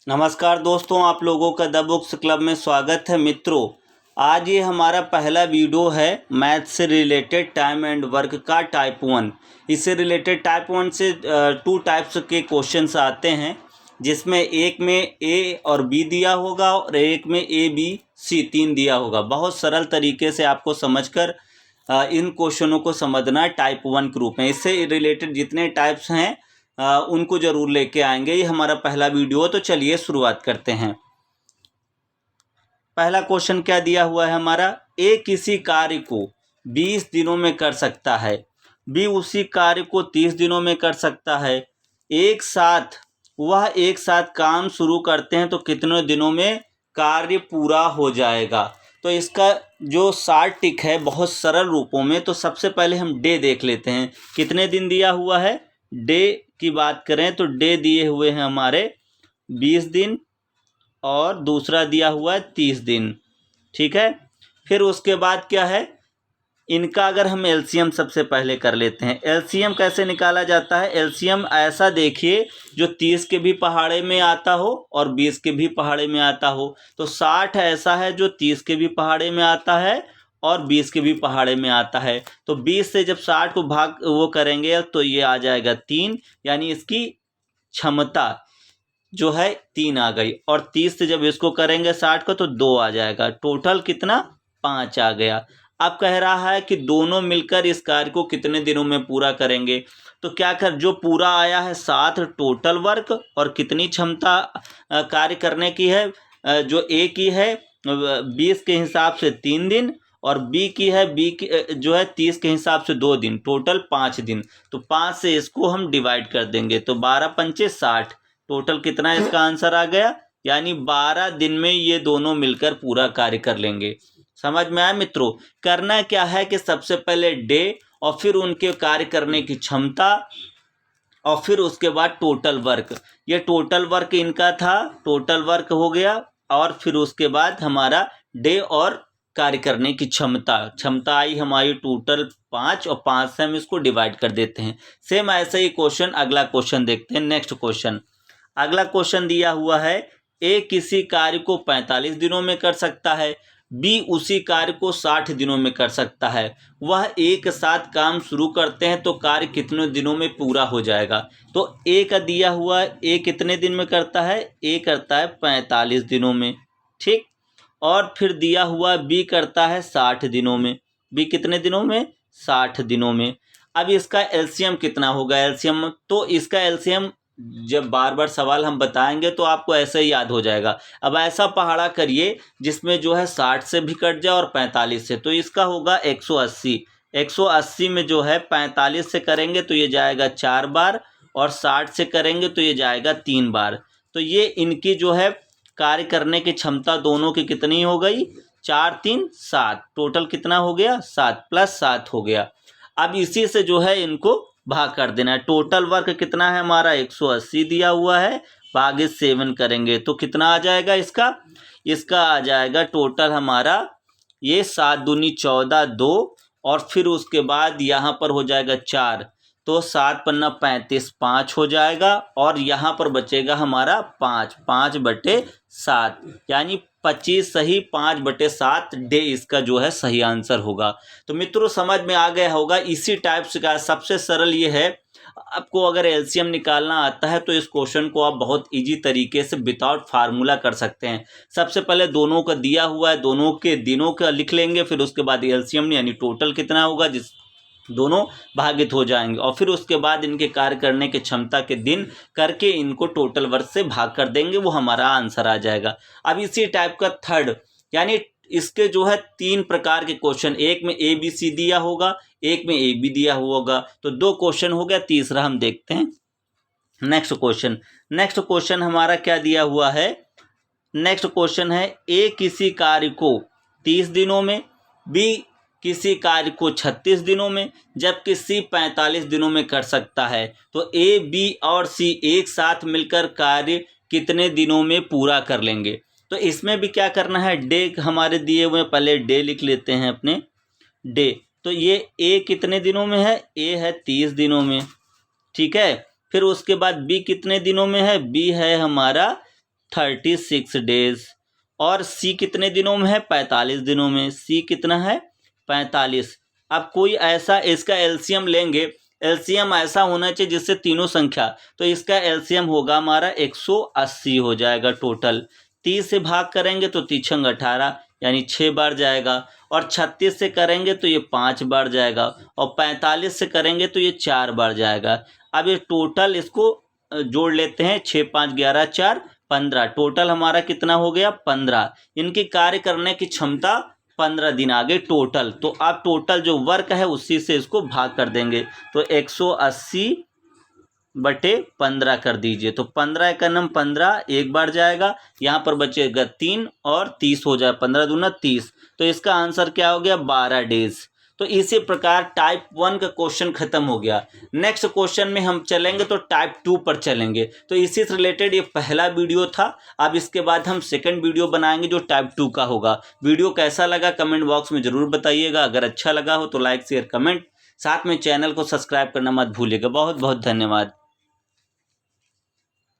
नमस्कार दोस्तों, आप लोगों का द बुक्स क्लब में स्वागत है। मित्रों, आज ये हमारा पहला वीडियो है मैथ से रिलेटेड टाइम एंड वर्क का टाइप 1। इससे रिलेटेड टाइप 1 से 2 टाइप्स के क्वेश्चंस आते हैं, जिसमें एक में ए और बी दिया होगा और एक में ए बी सी 3 दिया होगा। बहुत सरल तरीके से आपको समझकर इन क्वेश्चनों को समझना है टाइप 1 ग्रुप में। इससे रिलेटेड जितने टाइप्स हैं उनको ज़रूर लेके आएंगे। ये हमारा पहला वीडियो है, तो चलिए शुरुआत करते हैं। पहला क्वेश्चन क्या दिया हुआ है हमारा, ए किसी कार्य को 20 दिनों में कर सकता है, बी उसी कार्य को 30 दिनों में कर सकता है। एक साथ काम शुरू करते हैं तो कितने दिनों में कार्य पूरा हो जाएगा। तो इसका जो शार्ट टिक है बहुत सरल रूपों में, तो सबसे पहले हम डे देख लेते हैं। कितने दिन दिया हुआ है, डे की बात करें तो डे दिए हुए हैं हमारे 20 दिन और दूसरा दिया हुआ है 30 दिन। ठीक है, फिर उसके बाद क्या है, इनका अगर हम एलसीएम सबसे पहले कर लेते हैं। एलसीएम कैसे निकाला जाता है, एलसीएम ऐसा देखिए जो 30 के भी पहाड़े में आता हो और 20 के भी पहाड़े में आता हो। तो 60 ऐसा है जो 30 के भी पहाड़े में आता है और 20 के भी पहाड़े में आता है। तो 20 से जब 60 को भाग वो करेंगे तो ये आ जाएगा 3, यानी इसकी क्षमता जो है 3 आ गई। और 30 से जब इसको करेंगे 60 को तो 2 आ जाएगा। टोटल कितना, 5 आ गया। अब कह रहा है कि दोनों मिलकर इस कार्य को कितने दिनों में पूरा करेंगे। तो क्या कर, जो पूरा आया है 7 टोटल वर्क और कितनी क्षमता कार्य करने की है, जो ए की है 20 के हिसाब से 3 दिन और बी की है जो है 30 के हिसाब से 2 दिन, टोटल 5 दिन। तो 5 से इसको हम डिवाइड कर देंगे तो 12 पंचे 60, टोटल कितना इसका आंसर आ गया, यानी 12 दिन में ये दोनों मिलकर पूरा कार्य कर लेंगे। समझ में आया मित्रों। करना क्या है कि सबसे पहले डे और फिर उनके कार्य करने की क्षमता और फिर उसके बाद टोटल वर्क। ये टोटल वर्क इनका था, टोटल वर्क हो गया। और फिर उसके बाद हमारा डे और कार्य करने की क्षमता आई हमारी टोटल 5 और 5 से हम इसको डिवाइड कर देते हैं। सेम ऐसे ही क्वेश्चन, अगला क्वेश्चन देखते हैं। नेक्स्ट क्वेश्चन, अगला क्वेश्चन दिया हुआ है, ए किसी कार्य को 45 दिनों में कर सकता है, बी उसी कार्य को 60 दिनों में कर सकता है। वह एक साथ काम शुरू करते हैं तो कार्य कितने दिनों में पूरा हो जाएगा। तो ए का दिया हुआ है, ए कितने दिन में करता है, ए करता है 45 दिनों में। ठीक, और फिर दिया हुआ बी करता है 60 दिनों में। बी कितने दिनों में, 60 दिनों में। अब इसका एलसीएम कितना होगा, एलसीएम तो इसका एलसीएम जब बार बार सवाल हम बताएंगे तो आपको ऐसे ही याद हो जाएगा। अब ऐसा पहाड़ा करिए जिसमें जो है 60 से भी कट जाए और 45 से, तो इसका होगा 180। 180 में जो है 45 से करेंगे तो ये जाएगा 4 बार और 60 से करेंगे तो ये जाएगा 3 बार। तो ये इनकी जो है कार्य करने की क्षमता दोनों की कितनी हो गई, 4 3 7, टोटल कितना हो गया, 7 + 7 हो गया। अब इसी से जो है इनको भाग कर देना है। टोटल वर्क कितना है हमारा, 180 दिया हुआ है, भागे 7 करेंगे तो कितना आ जाएगा इसका आ जाएगा टोटल हमारा ये 7 दूनी 14 2, और फिर उसके बाद यहाँ पर हो जाएगा 4, तो 7 पन्ना 35, 5 हो जाएगा। और यहाँ पर बचेगा हमारा 5/7, यानी 25 सही, 5/7 डे इसका जो है सही आंसर होगा। तो मित्रों समझ में आ गया होगा। इसी टाइप से का सबसे सरल ये है, आपको अगर एलसीएम निकालना आता है तो इस क्वेश्चन को आप बहुत इजी तरीके से विदाउट फार्मूला कर सकते हैं। सबसे पहले दोनों का दिया हुआ है, दोनों के दिनों का लिख लेंगे, फिर उसके बाद एलसीएम यानी टोटल कितना होगा, जिस दोनों भागित हो जाएंगे, और फिर उसके बाद इनके कार्य करने की क्षमता के दिन करके इनको टोटल वर्क से भाग कर देंगे, वो हमारा आंसर आ जाएगा। अब इसी टाइप का थर्ड, यानी इसके जो है 3 प्रकार के क्वेश्चन, एक में ए बी सी दिया होगा, एक में ए बी दिया होगा, तो 2 क्वेश्चन हो गया। तीसरा हम देखते हैं नेक्स्ट क्वेश्चन हमारा क्या दिया हुआ है। नेक्स्ट क्वेश्चन है, ए किसी कार्य को 30 दिनों में, बी किसी कार्य को 36 दिनों में, जबकि सी 45 दिनों में कर सकता है। तो ए बी और सी एक साथ मिलकर कार्य कितने दिनों में पूरा कर लेंगे। तो इसमें भी क्या करना है, डे हमारे दिए हुए, पहले डे लिख लेते हैं अपने डे। तो ये ए कितने दिनों में है, ए है 30 दिनों में। ठीक है, फिर उसके बाद बी कितने दिनों में है, बी है हमारा 36 डेज। और सी कितने दिनों में है? 45 दिनों में। सी कितना है? 45। अब कोई ऐसा, इसका एलसीएम लेंगे, एलसीएम ऐसा होना चाहिए जिससे तीनों संख्या, तो इसका एलसीएम होगा हमारा 180 हो जाएगा टोटल। 30 से भाग करेंगे तो 3 18 यानी 6 बार जाएगा, और 36 से करेंगे तो ये 5 बार जाएगा, और 45 से करेंगे तो ये 4 बार जाएगा। अब ये टोटल इसको जोड़ लेते हैं, 6 5 11 4 15, टोटल हमारा कितना हो गया? 15। इनकी कार्य करने की क्षमता 15 दिन आ गई टोटल। तो आप टोटल जो वर्क है उसी से इसको भाग कर देंगे, तो 180/15 कर दीजिए। तो 15 का नम 15 एक बार जाएगा, यहाँ पर बचेगा 3 और 30 हो जाए, 15 दूना 30। तो इसका आंसर क्या हो गया? 12 डेज। तो इसी प्रकार टाइप 1 का क्वेश्चन खत्म हो गया। नेक्स्ट क्वेश्चन में हम चलेंगे तो टाइप 2 पर चलेंगे। तो इसी से रिलेटेड ये पहला वीडियो था। अब इसके बाद हम सेकंड वीडियो बनाएंगे जो टाइप 2 का होगा। वीडियो कैसा लगा कमेंट बॉक्स में ज़रूर बताइएगा। अगर अच्छा लगा हो तो लाइक शेयर कमेंट, साथ में चैनल को सब्सक्राइब करना मत भूलिएगा। बहुत बहुत धन्यवाद।